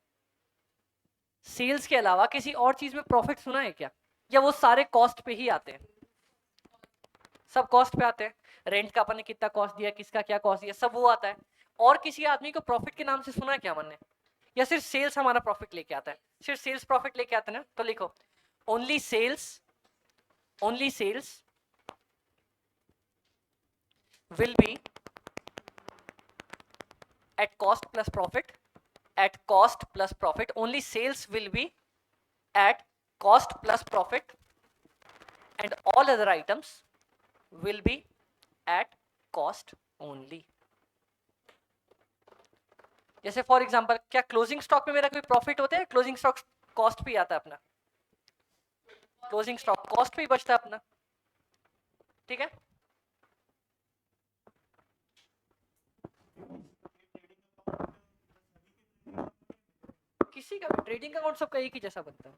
सेल्स के अलावा किसी और चीज में प्रॉफिट सुना है क्या? या वो सारे कॉस्ट पे ही आते हैं? सब कॉस्ट पे आते हैं। रेंट का अपन ने कितना कॉस्ट दिया, किसका क्या कॉस्ट दिया, सब वो आता है। और किसी आदमी को प्रॉफिट के नाम से सुना है क्या हमने? या सिर्फ सेल्स हमारा प्रॉफिट लेके आता है? सिर्फ सेल्स प्रॉफिट लेके आता है ना, तो लिखो only sales will be at cost plus profit, only sales will be at cost plus profit, and all other items will be at cost only. जैसे फॉर एग्जांपल, क्या क्लोजिंग स्टॉक में मेरा कोई प्रॉफिट होता है? क्लोजिंग स्टॉक कॉस्ट भी आता है अपना, क्लोजिंग स्टॉक कॉस्ट भी बचता है अपना, ठीक है। किसी का भी ट्रेडिंग अकाउंट सबका एक ही जैसा बनता है,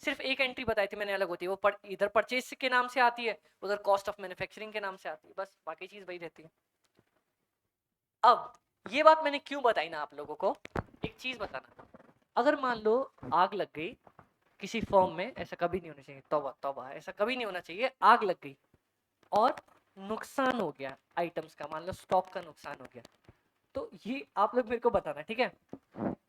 सिर्फ एक एंट्री बताई थी मैंने अलग होती है, वो इधर परचेज के नाम से आती है, उधर कॉस्ट ऑफ मैन्युफैक्चरिंग के नाम से आती है, बस बाकी चीज वही रहती है। अब ये बात मैंने क्यों बताई ना आप लोगों को, एक चीज बताना, अगर मान लो आग लग गई किसी फॉर्म में, ऐसा कभी नहीं होना चाहिए, तौबा तौबा, ऐसा कभी नहीं होना चाहिए, आग लग गई और नुकसान हो गया आइटम्स का, मान लो स्टॉक का नुकसान हो गया, तो ये आप लोग मेरे को बताना, ठीक है।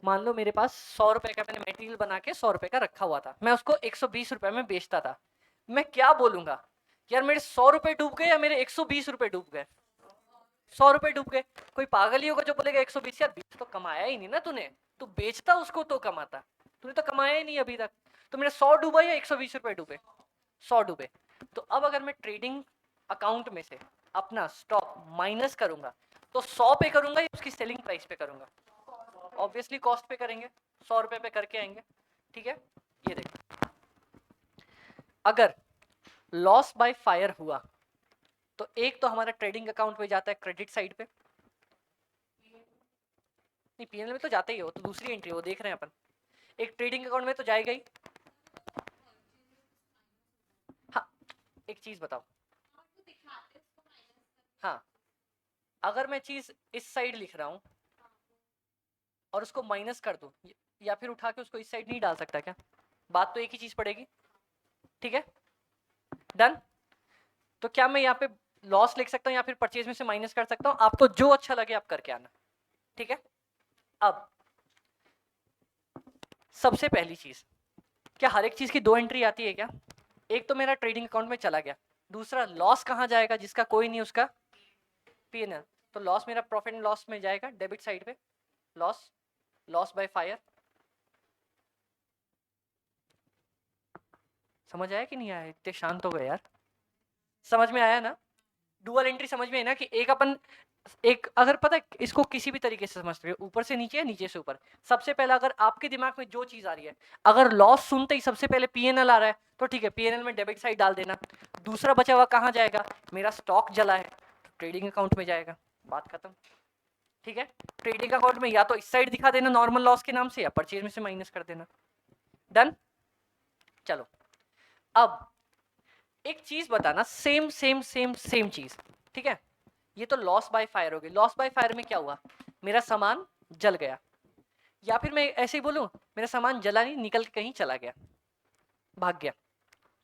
मान लो मेरे पास 100 रुपए का मैंने मटेरियल बना के 100 रुपए का रखा हुआ था, मैं उसको 120 रुपए में बेचता था, मैं क्या बोलूंगा, यार मेरे 100 रुपए डूब गए या मेरे 120 रुपए डूब गए? 100 रुपए डूब गए। कोई पागल ही होगा जो बोलेगा 120, यार 20 तो कमाया ही नहीं ना तूने, तू बेचता उसको तो कमाता, तूने तो कमाया ही नहीं अभी तक। तो मेरे 100 डूबा या 120 रुपए डूबे? 100 डूबे। तो अब अगर मैं ट्रेडिंग अकाउंट में से अपना स्टॉक माइनस करूंगा तो 100 पे करूंगा या उसकी सेलिंग प्राइस पे करूंगा? ऑब्वियसली कॉस्ट पे करेंगे, 100 रुपए पे करके आएंगे, ठीक है। ये देखो, अगर लॉस बाय फायर हुआ तो एक तो हमारा ट्रेडिंग अकाउंट में जाता है क्रेडिट साइड पे, नहीं पीएनएल में तो जाता ही है, वो तो दूसरी एंट्री, वो देख रहे हैं अपन, एक ट्रेडिंग अकाउंट में तो जाएगा ही। हाँ, एक चीज बताओ, हाँ, अगर मैं चीज इस साइड लिख रहा हूं और उसको माइनस कर दूं, या फिर उठा के उसको इस साइड नहीं डाल सकता क्या? बात तो एक ही चीज पड़ेगी, ठीक है, डन। तो क्या मैं यहाँ पे लॉस लिख सकता हूँ या फिर परचेज में से माइनस कर सकता हूँ? आपको जो अच्छा लगे आप करके आना, ठीक है। अब सबसे पहली चीज, क्या हर एक चीज की दो एंट्री आती है क्या? एक तो मेरा ट्रेडिंग अकाउंट में चला गया, दूसरा लॉस कहाँ जाएगा? जिसका कोई नहीं उसका पीएनएल, तो लॉस मेरा प्रॉफिट एंड लॉस में जाएगा, डेबिट साइड पे, लॉस, लॉस बाय फायर। समझ आया कि नहीं आया? इतने शांत हो गए यार, समझ में आया ना? डुअल एंट्री समझ में है ना, कि एक अपन, एक अगर पता है इसको किसी भी तरीके से समझते हो, ऊपर से नीचे या नीचे से ऊपर, सबसे पहला अगर आपके दिमाग में जो चीज आ रही है, अगर लॉस सुनते ही सबसे पहले पीएनएल आ रहा है तो ठीक है, पीएनएल में डेबिट साइड डाल देना। दूसरा बचा हुआ कहाँ जाएगा? मेरा स्टॉक जला है तो ट्रेडिंग अकाउंट में जाएगा, बात खत्म, ठीक है। ट्रेडिंग अकाउंट में या तो इस साइड दिखा देना नॉर्मल लॉस के नाम से, या परचेज में से माइनस कर देना, डन। चलो अब एक चीज बताना, सेम सेम सेम सेम चीज, ठीक है। ये तो लॉस बाय फायर हो गई, लॉस बाय फायर में क्या हुआ? मेरा सामान जल गया, या फिर मैं ऐसे ही बोलूं, मेरा सामान जला नहीं, निकल के कहीं चला गया, भाग गया,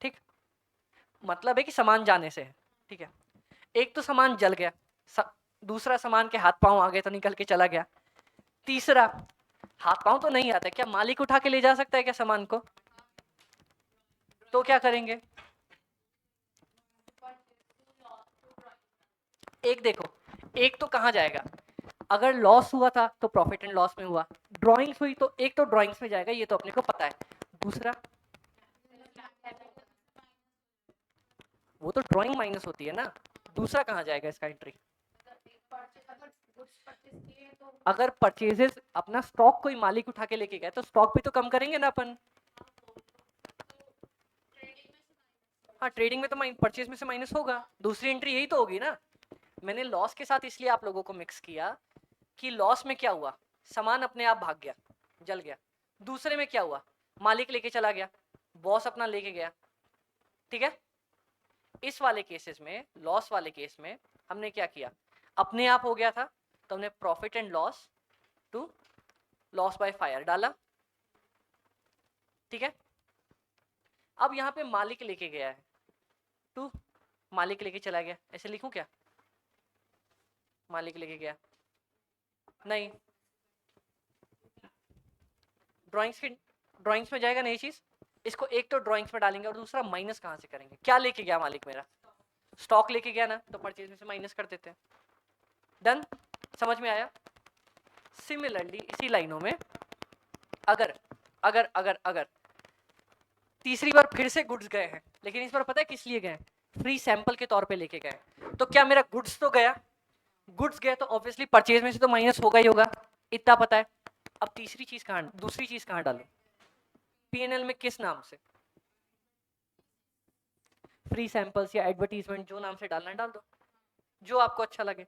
ठीक, मतलब है कि सामान जाने से है, ठीक है। एक तो सामान जल गया, दूसरा सामान के हाथ पांव आ गए तो निकल के चला गया, तीसरा हाथ पांव तो नहीं आता, क्या मालिक उठा के ले जा सकता है क्या सामान को? तो क्या करेंगे? एक देखो, एक तो कहाँ जाएगा, अगर लॉस हुआ था तो प्रॉफिट एंड लॉस में हुआ, ड्राइंग्स हुई तो एक तो ड्राइंग्स में जाएगा, ये तो अपने को पता है, दूसरा वो तो ड्राइंग माइनस होती है ना, दूसरा कहाँ जाएगा इसका एंट्री? अगर परचेजेस अपना स्टॉक कोई मालिक उठा के लेके गया तो स्टॉक भी तो कम करेंगे ना अपन, हाँ, ट्रेडिंग में तो परचेज में से माइनस होगा, दूसरी एंट्री यही तो होगी ना। मैंने लॉस के साथ इसलिए आप लोगों को मिक्स किया कि लॉस में क्या हुआ, सामान अपने आप भाग गया, जल गया। दूसरे में क्या हुआ, मालिक लेके चला गया, बॉस अपना लेके गया। ठीक है, इस वाले केसेस में, लॉस वाले केस में हमने क्या किया, अपने आप हो गया था तो हमने profit and loss to loss by fire डाला। ठीक है, अब यहां पे मालिक लेके गया है टू मालिक लेके चला गया, ऐसे लिखूं क्या, मालिक लेके गया, नहीं, ड्राइंग्स में जाएगा नहीं चीज, इसको एक तो ड्राइंग्स में डालेंगे और दूसरा माइनस कहां से करेंगे, क्या लेके गया मालिक मेरा, स्टॉक लेके गया ना, तो परचेज में से माइनस कर देते हैं। डन, समझ में आया। सिमिलरली इसी लाइनों में अगर अगर अगर अगर तीसरी बार फिर से गुड्स गए हैं, लेकिन इस बार पता है किस लिए गए, फ्री सैंपल के तौर पे लेके गए, तो क्या मेरा गुड्स तो गया, गुड्स गया तो ऑब्वियसली परचेज में से तो माइनस होगा ही होगा, इतना पता है। अब तीसरी चीज कहां, दूसरी चीज कहां डालूं, पीएनएल में किस नाम से, फ्री सैंपल्स या एडवर्टीजमेंट, जो नाम से डालना है डाल दो, जो आपको अच्छा लगे।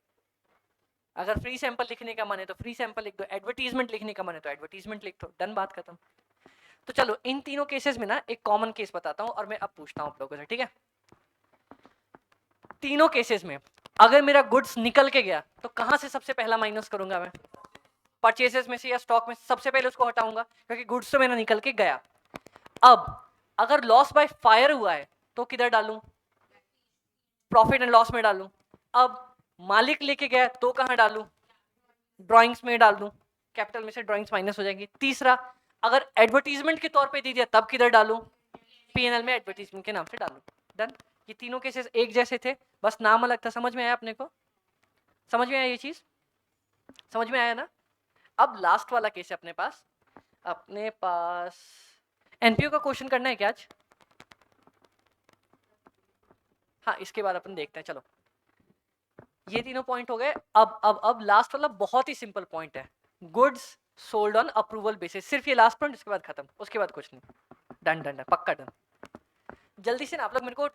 अगर फ्री सैंपल लिखने का मन है तो फ्री सैंपल लिख दो, एडवर्टीजमेंट लिखने का मन है तो एडवर्टीजमेंट लिख दो, डन, बात खत्म। तो चलो इन तीनों केसेस में ना एक कॉमन केस बताता हूं और मैं अब पूछता हूं आप लोगों से, ठीक है। तीनों केसेस में अगर मेरा गुड्स निकल के गया तो कहां से सबसे पहला माइनस करूंगा मैं, परचेसेस में से या स्टॉक में सबसे पहले उसको हटाऊंगा, क्योंकि गुड्स तो मेरा निकल के गया। अब अगर लॉस बाय फायर हुआ है तो किधर डालूं, प्रॉफिट एंड लॉस में डालूं। अब मालिक लेके गया तो कहां डालूं, ड्राइंग्स में डाल दूं, कैपिटल में से ड्राइंग्स माइनस हो जाएंगी। तीसरा, अगर एडवर्टीजमेंट के तौर पे दे दिया तब किधर डालूं, पीएनएल में एडवर्टीजमेंट के नाम से डालूं। डन, ये तीनों केसेस एक जैसे थे, बस नाम अलग था। समझ में आया अपने को, समझ में आया ये चीज, समझ में आया ना। अब लास्ट वाला केस है अपने पास एनपीओ का क्वेश्चन करना है क्या आज, हाँ इसके बाद अपन देखते हैं। चलो ये तीनों पॉइंट हो गए। अब लास्ट वाला बहुत ही सिंपल पॉइंट है, goods sold on approval basis, सिर्फ ये लास्ट पॉइंट, उसके बाद खत्म, उसके बाद कुछ नहीं। डन डन डन, पक्का डन। जल्दी से ना आप लोग मेरे को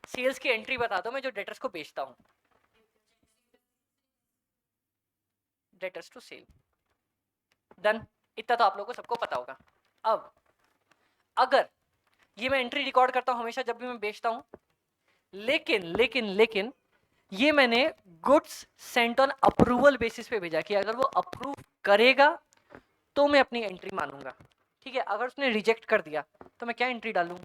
सेल्स की एंट्री बता दो, मैं जो डेटर्स को बेचता हूँ, डेटर्स टू सेल। डन, इतना तो आप लोगों को सबको पता होगा। अब अगर ये मैं एंट्री रिकॉर्ड करता हूँ हमेशा जब भी मैं बेचता हूँ, लेकिन लेकिन लेकिन ये मैंने goods Saint on approval basis पे भेजा कि अगर वो अप्रूव करेगा तो मैं अपनी एंट्री मानूंगा। ठीक है, अगर उसने रिजेक्ट कर दिया तो मैं क्या एंट्री डालूं,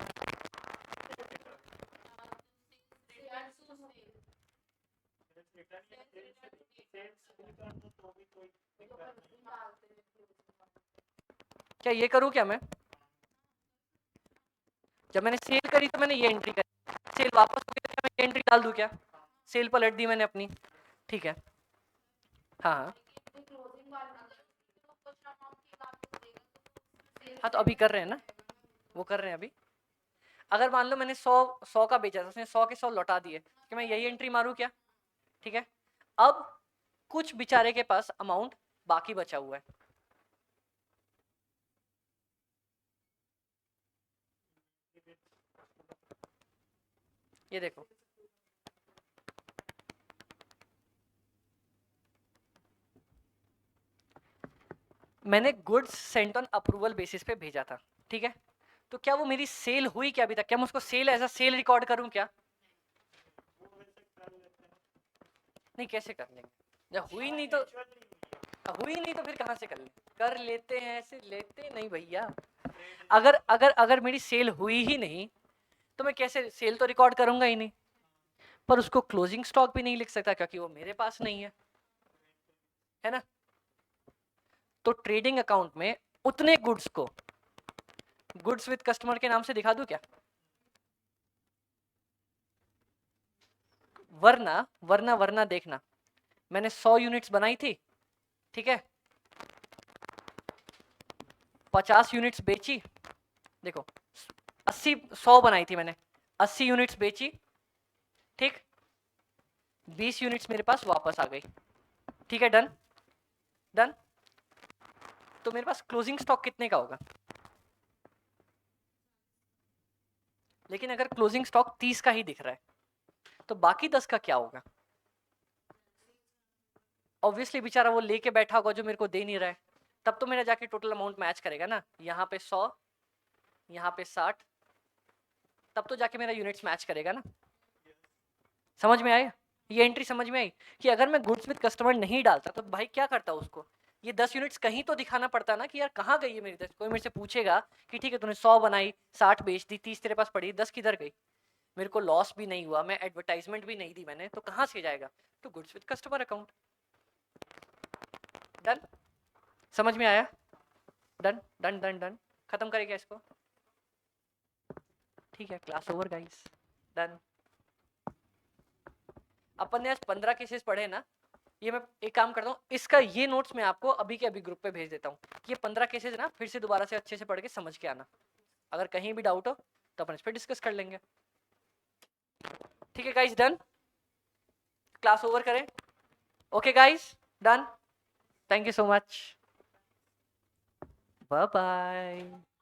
क्या ये करूं क्या मैं, जब मैंने सेल करी तो मैंने ये एंट्री करी, सेल वापस हो गई तो क्या मैं ये एंट्री डाल दूं क्या, सेल पलट दी मैंने अपनी। ठीक है, हाँ हाँ हाँ, तो अभी कर रहे हैं ना, वो कर रहे हैं अभी। अगर मान लो मैंने 100 का बेचा था, उसने 100 के 100 लौटा दिए, कि मैं यही एंट्री मारूं क्या। ठीक है, अब कुछ बेचारे के पास अमाउंट बाकी बचा हुआ है, ये देखो, मैंने goods Saint on approval basis पे भेजा था। ठीक है, तो क्या वो मेरी सेल हुई क्या अभी तक, क्या मैं उसको sale as a sale record करूं क्या, नहीं कैसे कर लेंगे, जब हुई नहीं तो, हुई नहीं तो फिर कहां से कर ले, कर लेते हैं ऐसे, लेते नहीं भैया। अगर अगर अगर मेरी सेल हुई ही नहीं तो मैं कैसे, सेल तो रिकॉर्ड करूंगा ही नहीं, पर उसको क्लोजिंग स्टॉक भी नहीं लिख सकता क्योंकि वो मेरे पास नहीं है ना। तो ट्रेडिंग अकाउंट में उतने गुड्स को गुड्स विद कस्टमर के नाम से दिखा दूं क्या, वरना वरना वरना देखना, मैंने 100 यूनिट्स बनाई थी, ठीक है, 50 यूनिट्स बेची, देखो 100 बनाई थी मैंने, 80 यूनिट्स बेची, ठीक, 20 यूनिट्स मेरे पास वापस आ गई। ठीक है, डन डन। तो मेरे पास क्लोजिंग स्टॉक कितने का होगा, लेकिन अगर क्लोजिंग स्टॉक 30 का ही दिख रहा है तो बाकी 10 का क्या होगा? ऑब्वियसली बेचारा वो लेके बैठा होगा जो मेरे को दे नहीं रहा है, तब तो मेरा जाके टोटल अमाउंट मैच करेगा ना। यहाँ पे 100, यहाँ पे 60, तब तो जाके मेरा यूनिट्स मैच करेगा ना। समझ में आया? ये एंट्री समझ में आई कि अगर मैं गुड्स विद कस्टमर नहीं डालता तो भाई क्या करता उसको, ये 10 यूनिट्स कहीं तो दिखाना पड़ता ना कि यार कहाँ गई है मेरी 10। कोई मेरे से पूछेगा कि ठीक है तूने 100 बनाई, 60 बेच दी, 30 तेरे पास पड़ी, 10 किधर गई? मेरे को लॉस भी नहीं हुआ, मैं एडवर्टाइजमेंट भी नहीं दी मैंने, तो कहाँ से जाएगा? तो goods with customer account. Done? समझ में आया? Done done done done. खत्म करेगा इसको? ठीक है, क्लास ओवर गाइस। डन। अपन ने आज 15 केसेस पढ़े ना। ये मैं एक काम करता हूँ, इसका ये नोट्स मैं आपको अभी के अभी ग्रुप पे भेज देता हूँ। ये 15 केसेस ना फिर से दोबारा से अच्छे से पढ़ के समझ के आना। अगर कहीं भी डाउट हो तो अपन इस पर डिस्कस कर लेंगे। ठीक है गाइस, डन? क्लास ओवर करें? Okay guys, done. Thank you so much, bye bye.